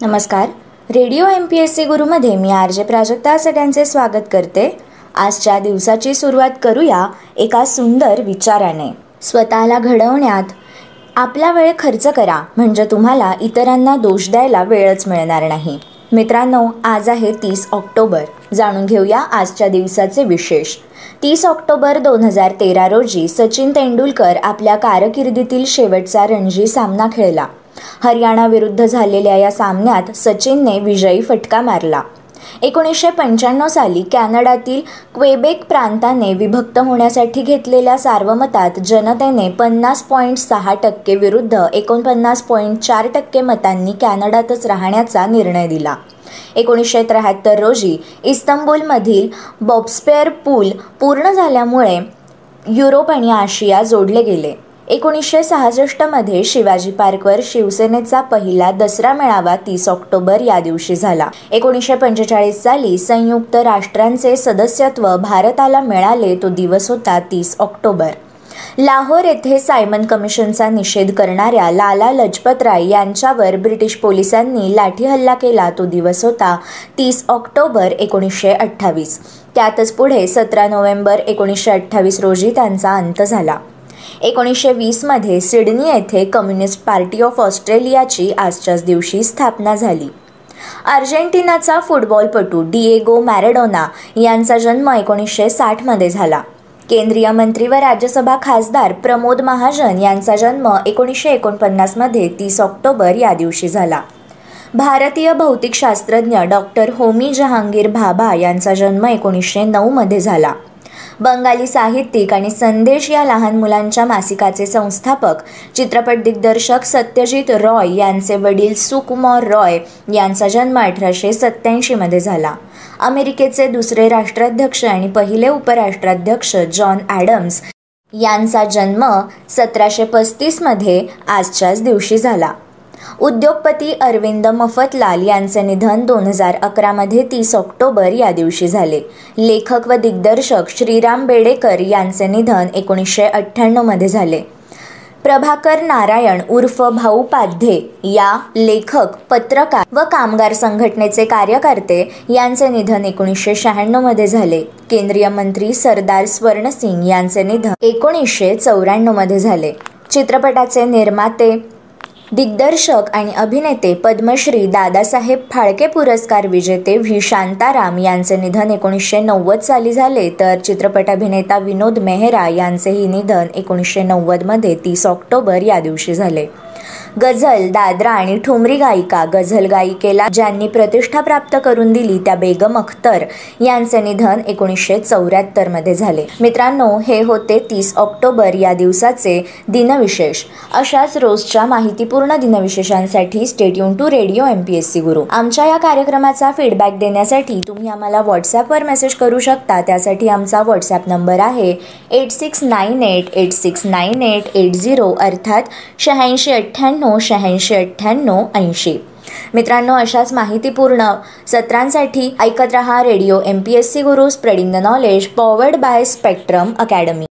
नमस्कार. Radio MPSC गुरुमध्ये मी RJ Prajakta सगळ्यांचे स्वागत करते. आजच्या दिवसाची सुरुवात करूया एका सुंदर विचाराने. स्वतःला घडवण्यात आपला वेळ खर्च करा, म्हणजे तुम्हाला इतरांना दोष द्यायला वेळच मिळणार नाही. मित्रांनो, आज आहे 30 ऑक्टोबर. जाणून घेऊया आजच्या दिवसाचे विशेष. 30 ऑक्टोबर 2013 रोजी सचिन तेंडुलकर आपल्या कारकिर्दीतील शेवटचा रणजी सामना खेळला. हरियाणा विरुद्ध झालेल्या या सामन्यात सचिनने विजयी फटका मारला. 1995 साली कॅनडातील क्वेबेक प्रांताने विभक्त होण्यासाठी घेतलेल्या सार्वमतात जनतेने 50.6% विरुद्ध 49.4% मतांनी कॅनडातच राहण्याचा निर्णय दिला. 1973 रोजी इस्तंबूलमधील बॉब्स्पेअर पूल पूर्ण झाल्यामुळे युरोप आणि आशिया जोडले गेले. 1966 मध्ये शिवाजी पार्कवर शिवसेनेचा पहिला दसरा मेळावा 30 ऑक्टोबर या दिवशी झाला. 1945 साली संयुक्त राष्ट्रांचे सदस्यत्व भारताला मिळाले तो दिवस होता 30 ऑक्टोबर. लाहोर येथे सायमन कमिशनचा निषेध करणाऱ्या लाला लजपत राय यांच्यावर ब्रिटिश पोलिसांनी लाठी हल्ला केला तो दिवस होता 30 ऑक्टोबर 1928. त्यातच पुढे 17 नोव्हेंबर 1928 रोजी त्यांचा अंत झाला. 1920 मध्ये सिडनी येथे कम्युनिस्ट पार्टी ऑफ ऑस्ट्रेलियाची आजच्याच दिवशी स्थापना झाली. अर्जेंटिनाचा फुटबॉलपटू डिएगो मॅराडोना यांचा जन्म 1960 मध्ये झाला. केंद्रीय मंत्री व राज्यसभा खासदार प्रमोद महाजन यांचा जन्म 1949 मध्ये 30 ऑक्टोबर या दिवशी झाला. भारतीय भौतिकशास्त्रज्ञ डॉक्टर होमी जहांगीर भाभा यांचा जन्म 1909 मध्ये झाला. बंगाली साहित्यिक आणि संदेश या लहान मुलांच्या मासिकाचे संस्थापक, चित्रपट दिग्दर्शक सत्यजित रॉय यांचे वडील सुकुमार रॉय यांचा जन्म 1887 मध्ये झाला. अमेरिकेचे दुसरे राष्ट्राध्यक्ष आणि पहिले उपराष्ट्राध्यक्ष जॉन ॲडम्स यांचा जन्म 1735 मध्ये आजच्याच दिवशी झाला. उद्योगपती अरविंद मफतलाल यांचे निधन 2011 मध्ये 30 ऑक्टोबर या दिवशी झाले. लेखक व दिग्दर्शक श्रीराम बेडेकर यांचे निधन 1998 मध्ये झाले. प्रभाकर नारायण उर्फ भाऊ पाध्ये या लेखक, पत्रकार व कामगार संघटनेचे कार्यकर्ते यांचे निधन 1996 मध्ये झाले. केंद्रीय मंत्री सरदार स्वर्णसिंग यांचे निधन 1994 मध्ये झाले. चित्रपटाचे निर्माते, दिग्दर्शक आणि अभिनेते पद्मश्री दादासाहेब फाळके पुरस्कार विजेते व्ही शांताराम यांचे निधन 1990 साली झाले, तर चित्रपट अभिनेता विनोद मेहरा यांचेही निधन 1990 मध्ये 30 ऑक्टोबर या दिवशी झाले. गझल, दादरा आणि ठुमरी गायिका, गझल गायिकेला ज्यांनी प्रतिष्ठा प्राप्त करून दिली त्या बेगम अख्तर यांचे निधन 1974 मध्ये झाले. मित्रांनो, हे होते 30 ऑक्टोबर या दिवसाचे दिनविशेष. अशाच रोजच्या माहितीपूर्ण दिनविशेषांसाठी stay tune to radio MPSC Guru. आमच्या या कार्यक्रमाचा फीडबॅक देण्यासाठी तुम्ही आम्हाला व्हॉट्सॲपवर मेसेज करू शकता. त्यासाठी आमचा व्हॉट्सॲप नंबर आहे 8698869880 अर्थात 8698869880. मित्रांनो, अशाच माहितीपूर्ण सत्रांसाठी ऐकत रहा radio MPSC Guru, spreading the knowledge, powered by spectrum academy.